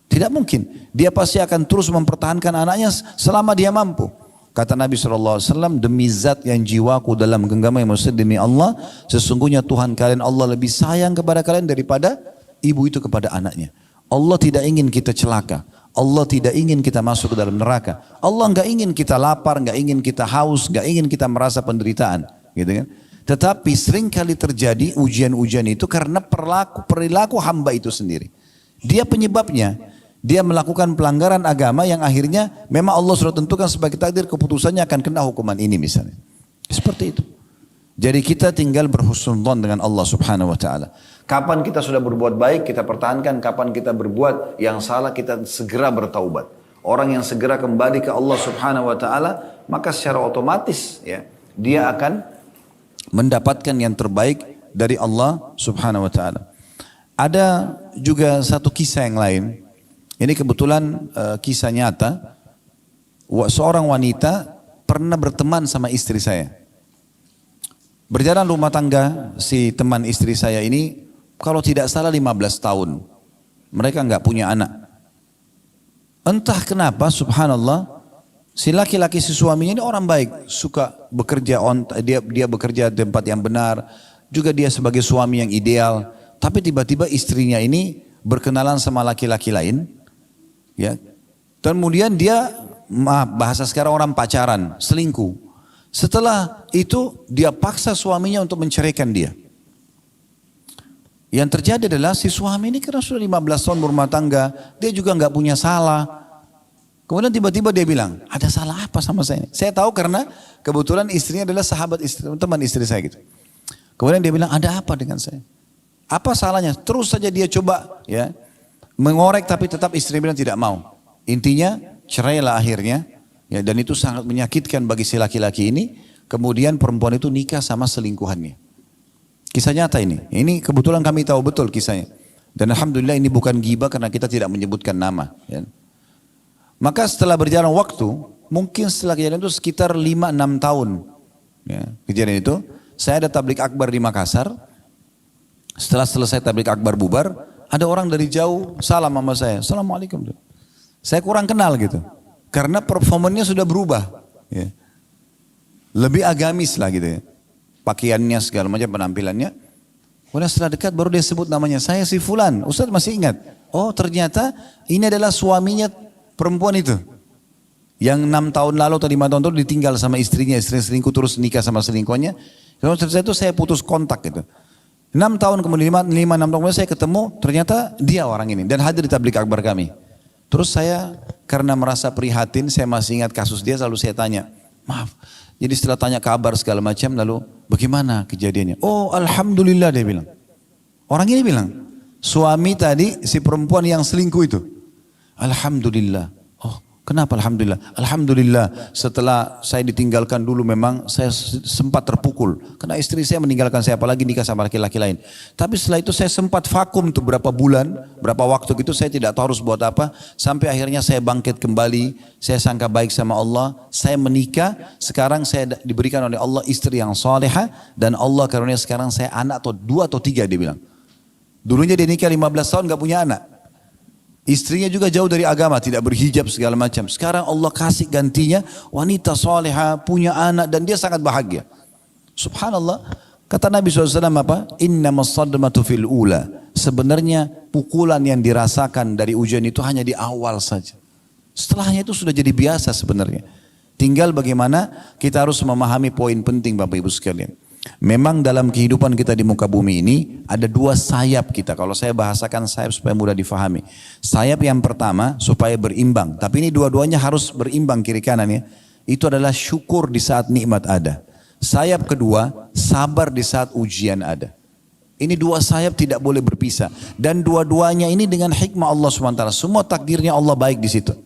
Tidak mungkin. Dia pasti akan terus mempertahankan anaknya selama dia mampu. Kata Nabi SAW, demi zat yang jiwaku dalam genggaman yang maksud demi Allah, sesungguhnya Tuhan kalian Allah lebih sayang kepada kalian daripada ibu itu kepada anaknya. Allah tidak ingin kita celaka. Allah tidak ingin kita masuk ke dalam neraka. Allah nggak ingin kita lapar, nggak ingin kita haus, nggak ingin kita merasa penderitaan, gitu kan? Tetapi sering kali terjadi ujian-ujian itu karena perilaku hamba itu sendiri. Dia penyebabnya. Dia melakukan pelanggaran agama yang akhirnya memang Allah sudah tentukan sebagai takdir keputusannya akan kena hukuman ini misalnya. Seperti itu. Jadi kita tinggal berhusnudzon dengan Allah Subhanahu wa taala. Kapan kita sudah berbuat baik, kita pertahankan. Kapan kita berbuat yang salah, kita segera bertaubat. Orang yang segera kembali ke Allah Subhanahu wa taala, maka secara otomatis ya, dia akan mendapatkan yang terbaik dari Allah Subhanahu wa taala. Ada juga satu kisah yang lain. Ini kebetulan kisah nyata. Seorang wanita pernah berteman sama istri saya. Berjalan rumah tangga si teman istri saya ini, kalau tidak salah 15 tahun. Mereka nggak punya anak. Entah kenapa subhanallah, si laki-laki si suaminya ini orang baik, suka bekerja, dia bekerja di tempat yang benar, juga dia sebagai suami yang ideal. Tapi tiba-tiba istrinya ini berkenalan sama laki-laki lain, ya. Kemudian dia, bahasa sekarang orang pacaran, selingkuh. Setelah itu dia paksa suaminya untuk menceraikan dia. Yang terjadi adalah si suami ini karena sudah 15 tahun berumah tangga, dia juga nggak punya salah. Kemudian tiba-tiba dia bilang, ada salah apa sama saya ini? Saya tahu karena kebetulan istrinya adalah sahabat istri, teman istri saya gitu. Kemudian dia bilang, ada apa dengan saya? Apa salahnya? Terus saja dia coba ya mengorek, tapi tetap istri bilang tidak mau. Intinya cerailah akhirnya, ya, dan itu sangat menyakitkan bagi si laki-laki ini. Kemudian perempuan itu nikah sama selingkuhannya. Kisah nyata ini. Ini kebetulan kami tahu betul kisahnya. Dan alhamdulillah ini bukan ghibah karena kita tidak menyebutkan nama. Ya. Maka setelah berjalan waktu, mungkin setelah kejadian itu sekitar 5-6 tahun. Ya, kejadian itu, saya ada tablik akbar di Makassar. Setelah selesai tablik akbar bubar, ada orang dari jauh salam sama saya. Assalamualaikum. Saya kurang kenal gitu. Karena performannya sudah berubah. Ya. Lebih agamis lah gitu ya. Pakaiannya segala macam penampilannya. Kemudian setelah dekat baru dia sebut namanya, saya si Fulan. Ustaz masih ingat? Oh ternyata ini adalah suaminya perempuan itu. Yang 6 tahun lalu atau 5 tahun lalu ditinggal sama istrinya, istri selingkuh terus nikah sama selingkuhannya. Lalu setelah itu saya putus kontak gitu. 6 tahun kemudian, 5-6 tahun kemudian saya ketemu, ternyata dia orang ini. Dan hadir di tablik akbar kami. Terus saya karena merasa prihatin, saya masih ingat kasus dia, selalu saya tanya, maaf. Jadi setelah tanya kabar segala macam, lalu bagaimana kejadiannya? Oh alhamdulillah dia bilang. Orang ini bilang, suami tadi si perempuan yang selingkuh itu. Alhamdulillah. Oh kenapa alhamdulillah? Alhamdulillah setelah saya ditinggalkan dulu memang saya sempat terpukul. Karena istri saya meninggalkan saya, apalagi nikah sama laki-laki lain. Tapi setelah itu saya sempat vakum tuh berapa bulan, berapa waktu gitu saya tidak tahu harus buat apa. Sampai akhirnya saya bangkit kembali, saya sangka baik sama Allah, saya menikah, sekarang saya diberikan oleh Allah istri yang salehah dan Allah karunia sekarang saya anak atau 2 atau 3 dia bilang. Dulunya dia nikah 15 tahun gak punya anak. Istrinya juga jauh dari agama, tidak berhijab segala macam. Sekarang Allah kasih gantinya wanita salehah, punya anak dan dia sangat bahagia. Subhanallah. Kata Nabi SAW apa? Innamas sadmatu fil ula. Sebenarnya pukulan yang dirasakan dari ujian itu hanya di awal saja. Setelahnya itu sudah jadi biasa sebenarnya. Tinggal bagaimana kita harus memahami poin penting Bapak Ibu sekalian. Memang dalam kehidupan kita di muka bumi ini ada 2 sayap kita. Kalau saya bahasakan sayap supaya mudah difahami. Sayap yang pertama supaya berimbang. Tapi ini dua-duanya harus berimbang kiri kanan ya. Itu adalah syukur di saat nikmat ada. Sayap kedua, sabar di saat ujian ada. Ini 2 sayap tidak boleh berpisah. Dan dua-duanya ini dengan hikmah Allah SWT. Semua takdirnya Allah baik di situ.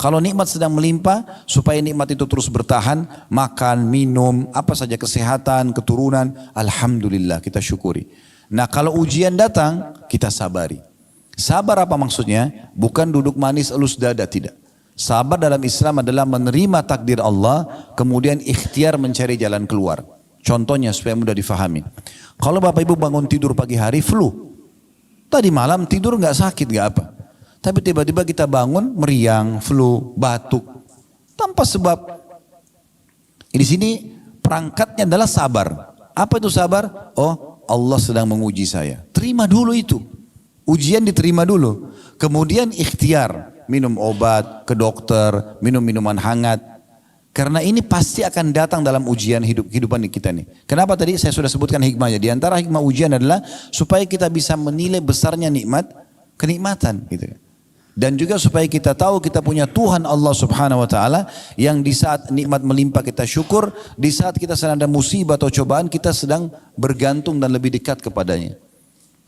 Kalau nikmat sedang melimpah, supaya nikmat itu terus bertahan, makan, minum, apa saja kesehatan, keturunan, alhamdulillah kita syukuri. Nah kalau ujian datang, kita sabari. Sabar apa maksudnya? Bukan duduk manis elus dada, tidak. Sabar dalam Islam adalah menerima takdir Allah, kemudian ikhtiar mencari jalan keluar. Contohnya supaya mudah difahami. Kalau Bapak Ibu bangun tidur pagi hari flu, tadi malam tidur nggak sakit nggak apa. Tapi tiba-tiba kita bangun meriang, flu, batuk, tanpa sebab. Di sini perangkatnya adalah sabar. Apa itu sabar? Oh, Allah sedang menguji saya. Terima dulu itu. Ujian diterima dulu. Kemudian ikhtiar, minum obat, ke dokter, minum minuman hangat. Karena ini pasti akan datang dalam ujian kehidupan kita nih. Kenapa tadi saya sudah sebutkan hikmahnya? Di antara hikmah ujian adalah supaya kita bisa menilai besarnya nikmat, kenikmatan gitu. Dan juga supaya kita tahu kita punya Tuhan Allah Subhanahu wa taala yang di saat nikmat melimpah kita syukur, di saat kita sedang ada musibah atau cobaan kita sedang bergantung dan lebih dekat kepadanya.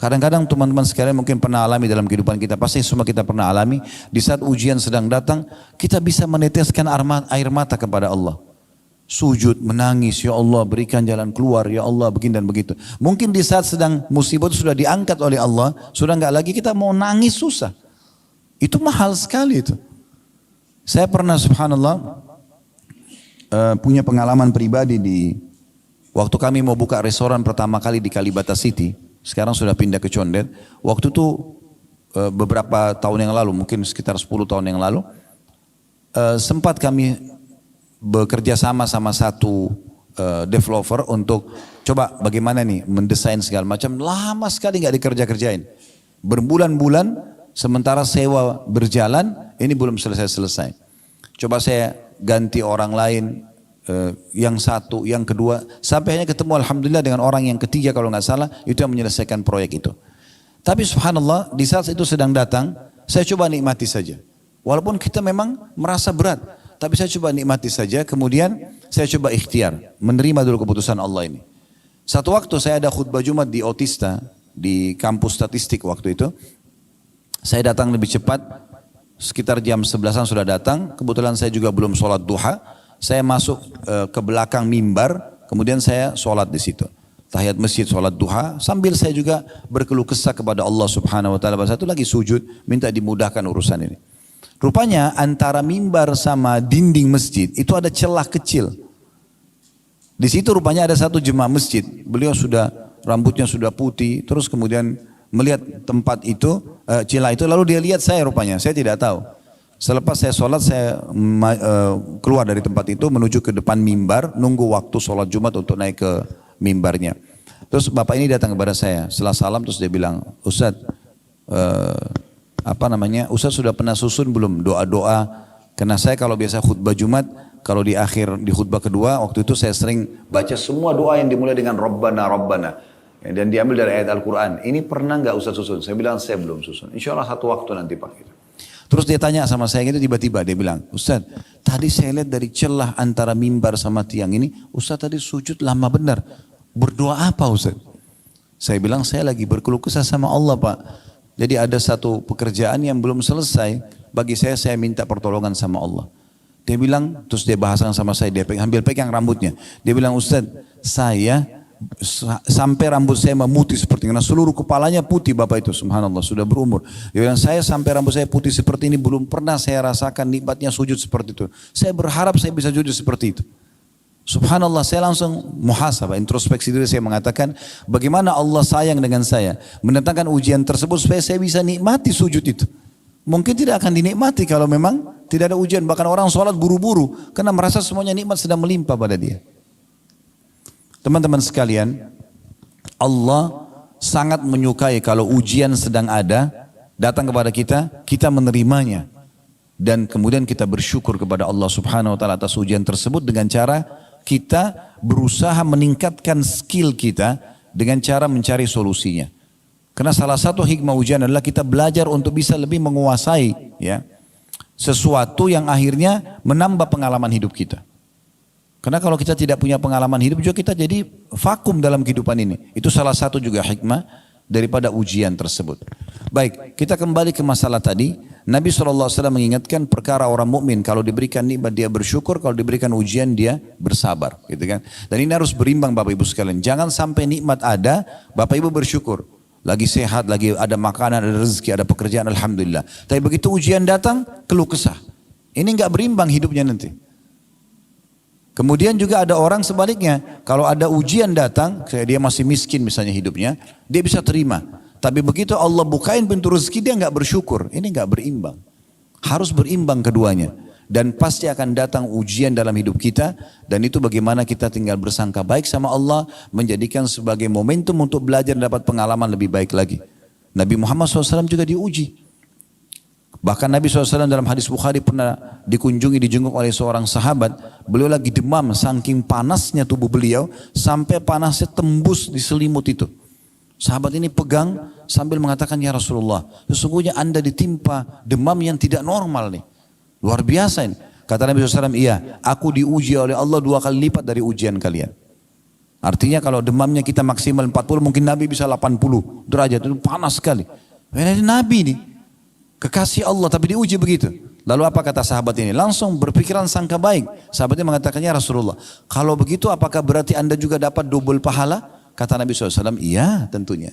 Kadang-kadang teman-teman sekalian mungkin pernah alami dalam kehidupan kita, pasti semua kita pernah alami, di saat ujian sedang datang, kita bisa meneteskan air mata kepada Allah. Sujud, menangis, ya Allah berikan jalan keluar, ya Allah begini dan begitu. Mungkin di saat sedang musibah itu sudah diangkat oleh Allah, sudah enggak lagi kita mau nangis susah. Itu mahal sekali itu. Saya pernah subhanallah punya pengalaman pribadi di waktu kami mau buka restoran pertama kali di Kalibata City. Sekarang sudah pindah ke Condet. Waktu itu beberapa tahun yang lalu, mungkin sekitar 10 tahun yang lalu, sempat kami bekerja sama satu developer untuk coba bagaimana nih mendesain segala macam. Lama sekali nggak dikerja-kerjain. Berbulan-bulan, sementara sewa berjalan, ini belum selesai-selesai. Coba saya ganti orang lain, yang satu, yang kedua, sampai hanya ketemu alhamdulillah dengan orang yang ketiga kalau nggak salah, itu yang menyelesaikan proyek itu. Tapi subhanallah, di saat itu sedang datang, saya coba nikmati saja. Walaupun kita memang merasa berat, tapi saya coba nikmati saja, kemudian saya coba ikhtiar, menerima dulu keputusan Allah ini. Satu waktu saya ada khutbah Jumat di Otista, di kampus statistik waktu itu. Saya datang lebih cepat, sekitar jam 11-an sudah datang, kebetulan saya juga belum sholat duha, saya masuk ke belakang mimbar, kemudian saya sholat di situ. Tahiyat masjid, sholat duha, sambil saya juga berkeluh kesah kepada Allah subhanahu wa ta'ala. Satu lagi sujud, minta dimudahkan urusan ini. Rupanya antara mimbar sama dinding masjid itu ada celah kecil. Di situ rupanya ada satu jemaah masjid. Beliau sudah rambutnya sudah putih, terus kemudian melihat tempat itu, celah itu, lalu dia lihat saya rupanya. Saya tidak tahu. Selepas saya sholat, saya keluar dari tempat itu menuju ke depan mimbar, nunggu waktu sholat Jumat untuk naik ke mimbarnya. Terus bapak ini datang kepada saya, setelah salam terus dia bilang, Ustaz, Ustaz sudah pernah susun belum doa-doa? Karena saya kalau biasa khutbah Jumat, kalau di akhir di khutbah kedua, waktu itu saya sering baca semua doa yang dimulai dengan Rabbana, Rabbana. Dan diambil dari ayat Al-Quran. Ini pernah nggak Ustaz susun? Saya bilang saya belum susun. Insya Allah satu waktu nanti Pak. Terus dia tanya sama saya gitu, tiba-tiba dia bilang, Ustaz, tadi saya lihat dari celah antara mimbar sama tiang ini, Ustaz tadi sujud lama benar. Berdoa apa Ustaz? Saya bilang saya lagi berkeluh kesah sama Allah Pak. Jadi ada satu pekerjaan yang belum selesai, bagi saya minta pertolongan sama Allah. Dia bilang, terus dia bahasan sama saya, dia ambil pegang rambutnya. Dia bilang, Ustaz, saya sampai rambut saya memutih seperti ini. Karena seluruh kepalanya putih Bapak itu, subhanallah, sudah berumur. Dia bilang, saya sampai rambut saya putih seperti ini, belum pernah saya rasakan nikmatnya sujud seperti itu. Saya berharap saya bisa sujud seperti itu. Subhanallah, saya langsung muhasabah, introspeksi diri, saya mengatakan bagaimana Allah sayang dengan saya, mendatangkan ujian tersebut supaya saya bisa nikmati sujud itu. Mungkin tidak akan dinikmati kalau memang tidak ada ujian. Bahkan orang sholat buru-buru karena merasa semuanya nikmat sedang melimpah pada dia. Teman-teman sekalian, Allah sangat menyukai kalau ujian sedang ada, datang kepada kita, kita menerimanya. Dan kemudian kita bersyukur kepada Allah subhanahu wa ta'ala atas ujian tersebut dengan cara kita berusaha meningkatkan skill kita dengan cara mencari solusinya. Karena salah satu hikmah ujian adalah kita belajar untuk bisa lebih menguasai ya, sesuatu yang akhirnya menambah pengalaman hidup kita. Karena kalau kita tidak punya pengalaman hidup juga kita jadi vakum dalam kehidupan ini. Itu salah satu juga hikmah daripada ujian tersebut. Baik, kita kembali ke masalah tadi. Nabi SAW mengingatkan perkara orang mukmin kalau diberikan nikmat dia bersyukur, kalau diberikan ujian dia bersabar, gitu kan? Dan ini harus berimbang Bapak Ibu sekalian. Jangan sampai nikmat ada, Bapak Ibu bersyukur, lagi sehat, lagi ada makanan, ada rezeki, ada pekerjaan, alhamdulillah. Tapi begitu ujian datang, keluh kesah. Ini nggak berimbang hidupnya nanti. Kemudian juga ada orang sebaliknya, kalau ada ujian datang, dia masih miskin misalnya hidupnya, dia bisa terima. Tapi begitu Allah bukain pintu rezeki dia nggak bersyukur, ini nggak berimbang. Harus berimbang keduanya. Dan pasti akan datang ujian dalam hidup kita, dan itu bagaimana kita tinggal bersangka baik sama Allah, menjadikan sebagai momentum untuk belajar dan dapat pengalaman lebih baik lagi. Nabi Muhammad SAW juga diuji. Bahkan Nabi SAW dalam hadis Bukhari pernah dijenguk oleh seorang sahabat. Beliau lagi demam, saking panasnya tubuh beliau, sampai panasnya tembus di selimut itu. Sahabat ini pegang sambil mengatakan, ya Rasulullah, sesungguhnya anda ditimpa demam yang tidak normal nih. Luar biasa ini. Kata Nabi SAW, iya, aku diuji oleh Allah 2 kali lipat dari ujian kalian. Artinya kalau demamnya kita maksimal 40, mungkin Nabi bisa 80 derajat, itu panas sekali. Ini Nabi nih, kekasih Allah tapi diuji begitu. Lalu apa kata sahabat ini? Langsung berpikiran sangka baik. Sahabatnya mengatakannya, Rasulullah, kalau begitu apakah berarti anda juga dapat double pahala? Kata Nabi SAW, iya tentunya.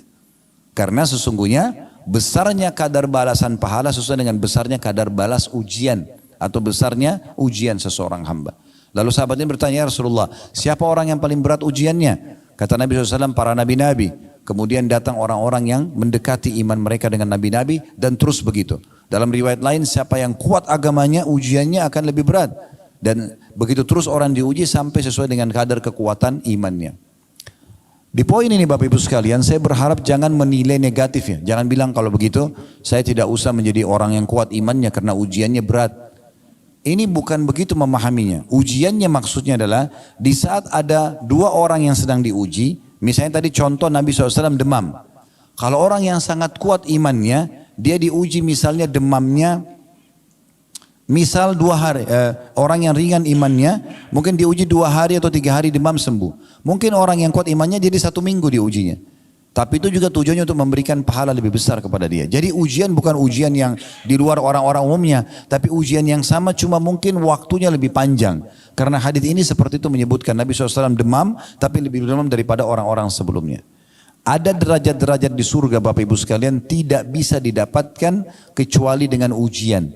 Karena sesungguhnya besarnya kadar balasan pahala sesuai dengan besarnya kadar balas ujian. Atau besarnya ujian seseorang hamba. Lalu sahabatnya bertanya, ya Rasulullah, siapa orang yang paling berat ujiannya? Kata Nabi SAW, para nabi-nabi. Kemudian datang orang-orang yang mendekati iman mereka dengan nabi-nabi dan terus begitu. Dalam riwayat lain, siapa yang kuat agamanya, ujiannya akan lebih berat. Dan begitu terus orang diuji sampai sesuai dengan kadar kekuatan imannya. Di poin ini Bapak Ibu sekalian, saya berharap jangan menilai negatif ya. Jangan bilang kalau begitu, saya tidak usah menjadi orang yang kuat imannya karena ujiannya berat. Ini bukan begitu memahaminya. Ujiannya maksudnya adalah di saat ada dua orang yang sedang diuji, misalnya tadi contoh Nabi SAW demam. Kalau orang yang sangat kuat imannya, dia diuji misalnya demamnya, misal 2 hari, orang yang ringan imannya, mungkin diuji 2 hari atau 3 hari demam sembuh. Mungkin orang yang kuat imannya jadi 1 minggu diujinya. Tapi itu juga tujuannya untuk memberikan pahala lebih besar kepada dia. Jadi ujian bukan ujian yang di luar orang-orang umumnya, tapi ujian yang sama cuma mungkin waktunya lebih panjang. Karena hadis ini seperti itu menyebutkan Nabi SAW demam, tapi lebih demam daripada orang-orang sebelumnya. Ada derajat-derajat di surga Bapak Ibu sekalian tidak bisa didapatkan kecuali dengan ujian.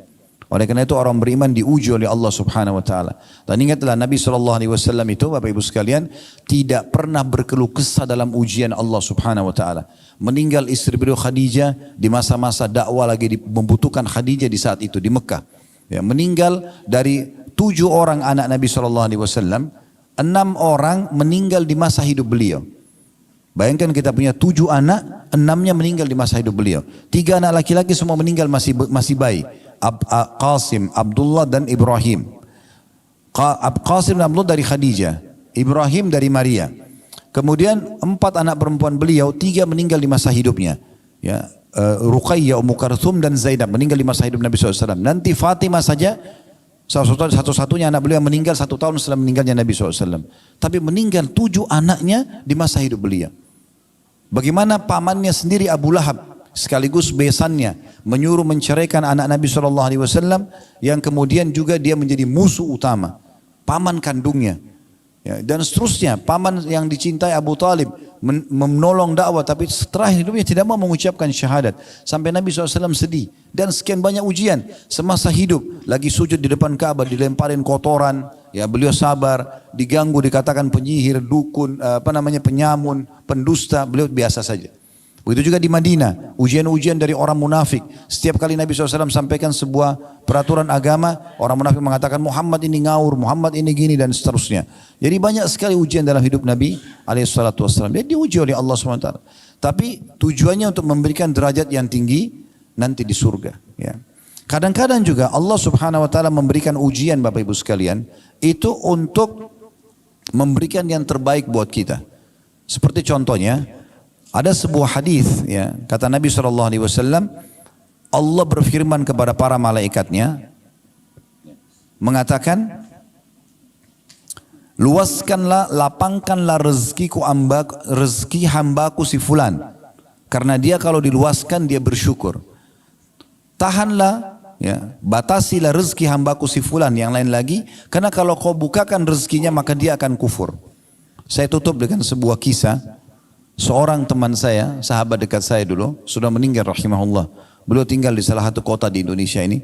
Oleh karena itu orang beriman diuji oleh Allah Subhanahu Wa Taala. Dan ingatlah Nabi SAW itu Bapak Ibu sekalian tidak pernah berkeluh kesah dalam ujian Allah Subhanahu Wa Taala. Meninggal istri beliau Khadijah di masa-masa dakwah lagi membutuhkan Khadijah di saat itu di Mekah. Ya, meninggal dari 7 orang anak Nabi SAW, 6 orang meninggal di masa hidup beliau. Bayangkan kita punya 7 anak, 6-nya meninggal di masa hidup beliau. 3 anak laki-laki semua meninggal masih bayi. Qasim, Abdullah dan Ibrahim. Qasim dan Abdullah dari Khadijah, Ibrahim dari Maria. Kemudian 4 anak perempuan beliau, 3 meninggal di masa hidupnya. Ya, Ruqayyah, Ummu Karthum dan Zainab meninggal di masa hidup Nabi SAW. Nanti Fatimah saja satu-satunya anak beliau yang meninggal 1 tahun setelah meninggalnya Nabi SAW. Tapi meninggal 7 anaknya di masa hidup beliau. Bagaimana pamannya sendiri Abu Lahab sekaligus besannya menyuruh menceraikan anak Nabi SAW yang kemudian juga dia menjadi musuh utama, paman kandungnya. Ya, dan seterusnya, paman yang dicintai Abu Talib menolong dakwah tapi setelah hidupnya tidak mau mengucapkan syahadat. Sampai Nabi SAW sedih dan sekian banyak ujian semasa hidup. Lagi sujud di depan Ka'bah dilemparin kotoran, ya beliau sabar, diganggu dikatakan penyihir, dukun, penyamun, pendusta, beliau biasa saja. Begitu juga di Madinah, ujian-ujian dari orang munafik. Setiap kali Nabi SAW sampaikan sebuah peraturan agama, orang munafik mengatakan Muhammad ini ngawur, Muhammad ini gini dan seterusnya. Jadi banyak sekali ujian dalam hidup Nabi SAW. Dia diuji oleh Allah SWT. Tapi tujuannya untuk memberikan derajat yang tinggi nanti di surga. Ya. Kadang-kadang juga Allah Subhanahu Wa Taala memberikan ujian Bapak Ibu sekalian itu untuk memberikan yang terbaik buat kita. Seperti contohnya, ada sebuah hadis, ya, kata Nabi SAW, Allah berfirman kepada para malaikatnya, mengatakan, luaskanlah, lapangkanlah rezeki hambaku si fulan, karena dia kalau diluaskan dia bersyukur. Tahanlah, ya, batasilah rezeki hambaku si fulan, yang lain lagi, karena kalau kau bukakan rezekinya maka dia akan kufur. Saya tutup dengan sebuah kisah. Seorang teman saya, sahabat dekat saya dulu, sudah meninggal rahimahullah. Beliau tinggal di salah satu kota di Indonesia ini.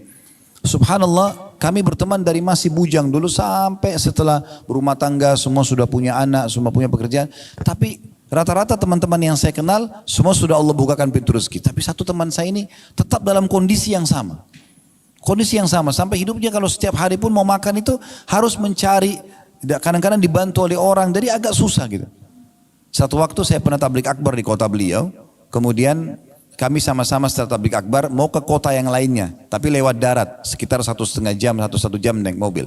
Subhanallah, kami berteman dari masih bujang dulu sampai setelah berumah tangga, semua sudah punya anak, semua punya pekerjaan. Tapi rata-rata teman-teman yang saya kenal, semua sudah Allah bukakan pintu rezeki. Tapi satu teman saya ini tetap dalam kondisi yang sama. Kondisi yang sama, sampai hidupnya kalau setiap hari pun mau makan itu harus mencari, kadang-kadang dibantu oleh orang, jadi agak susah gitu. Satu waktu saya pernah tablik akbar di kota beliau, kemudian kami sama-sama setelah tablik akbar mau ke kota yang lainnya, tapi lewat darat, sekitar 1,5 jam, 1 jam naik mobil.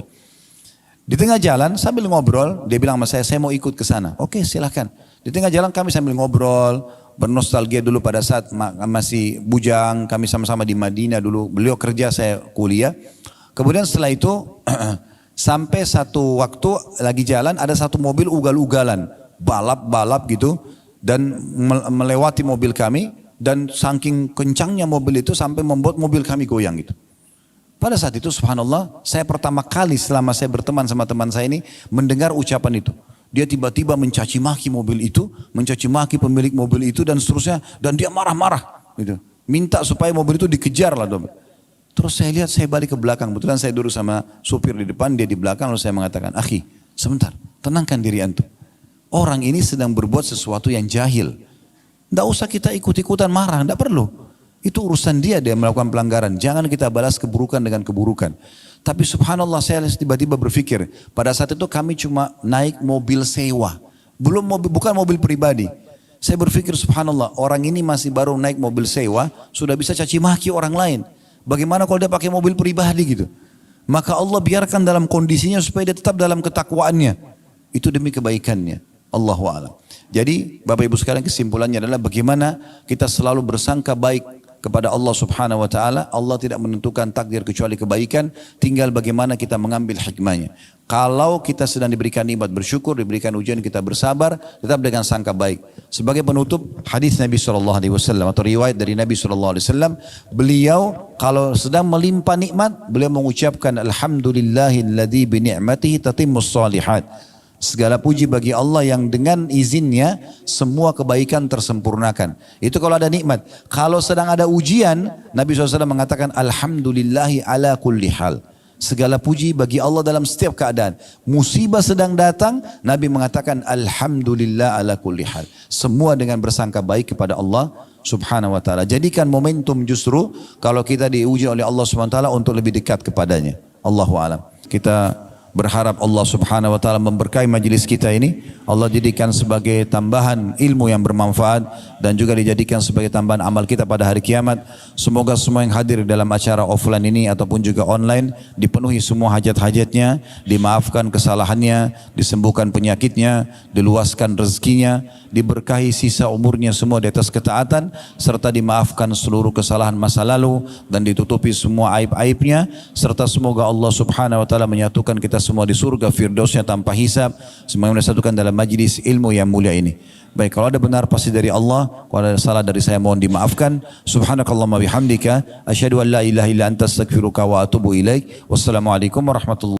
Di tengah jalan sambil ngobrol, dia bilang sama saya mau ikut ke sana. Oke, silahkan. Di tengah jalan kami sambil ngobrol, bernostalgia dulu pada saat masih bujang, kami sama-sama di Madinah dulu, beliau kerja, saya kuliah. Kemudian setelah itu, sampai satu waktu lagi jalan, ada satu mobil ugal-ugalan. Balap gitu dan melewati mobil kami, dan saking kencangnya mobil itu sampai membuat mobil kami goyang gitu. Pada saat itu subhanallah, saya pertama kali selama saya berteman sama teman saya ini mendengar ucapan itu. Dia tiba-tiba mencaci maki mobil itu, mencaci maki pemilik mobil itu dan seterusnya, dan dia marah-marah gitu. Minta supaya mobil itu dikejar lah. Terus saya lihat, saya balik ke belakang, kebetulan saya duduk sama supir di depan, dia di belakang, lalu saya mengatakan, "Akhi, sebentar, tenangkan diri antum. Orang ini sedang berbuat sesuatu yang jahil. Tidak usah kita ikut-ikutan marah, tidak perlu. Itu urusan dia melakukan pelanggaran. Jangan kita balas keburukan dengan keburukan. Tapi subhanallah saya tiba-tiba berpikir, pada saat itu kami cuma naik mobil sewa. Bukan mobil pribadi. Saya berpikir subhanallah, orang ini masih baru naik mobil sewa, sudah bisa caci maki orang lain. Bagaimana kalau dia pakai mobil pribadi gitu? Maka Allah biarkan dalam kondisinya supaya dia tetap dalam ketakwaannya. Itu demi kebaikannya. Allahu a'lam. Jadi Bapak Ibu sekalian, kesimpulannya adalah bagaimana kita selalu bersangka baik kepada Allah subhanahu wa ta'ala. Allah tidak menentukan takdir kecuali kebaikan, tinggal bagaimana kita mengambil hikmahnya. Kalau kita sedang diberikan nikmat bersyukur, diberikan ujian kita bersabar, tetap dengan sangka baik. Sebagai penutup, hadis Nabi SAW atau riwayat dari Nabi SAW, beliau kalau sedang melimpah nikmat, beliau mengucapkan alhamdulillahilladzi bi ni'matihi tatimmus shalihat. Segala puji bagi Allah yang dengan izinnya semua kebaikan tersempurnakan. Itu kalau ada nikmat. Kalau sedang ada ujian, Nabi SAW mengatakan alhamdulillahi ala kulli hal. Segala puji bagi Allah dalam setiap keadaan. Musibah sedang datang, Nabi mengatakan alhamdulillah ala kulli hal. Semua dengan bersangka baik kepada Allah subhanahu wa ta'ala. Jadikan momentum justru kalau kita diuji oleh Allah subhanahu wa ta'ala untuk lebih dekat kepadanya. Allahu a'lam. Kita berharap Allah subhanahu wa ta'ala memberkahi majlis kita ini. Allah jadikan sebagai tambahan ilmu yang bermanfaat dan juga dijadikan sebagai tambahan amal kita pada hari kiamat. Semoga semua yang hadir dalam acara offline ini ataupun juga online dipenuhi semua hajat-hajatnya, dimaafkan kesalahannya, disembuhkan penyakitnya, diluaskan rezekinya, diberkahi sisa umurnya semua di atas ketaatan, serta dimaafkan seluruh kesalahan masa lalu dan ditutupi semua aib-aibnya, serta semoga Allah subhanahu wa ta'ala menyatukan kita semua di surga firdausnya tanpa hisab, semoga disatukan dalam majlis ilmu yang mulia ini. Baik, kalau ada benar pasti dari Allah, kalau ada salah dari saya mohon dimaafkan. Subhanakallahumma bihamdika asyhadu an la ilaha illa anta astaghfiruka wa atubu ilaik. Wassalamualaikum warahmatullahi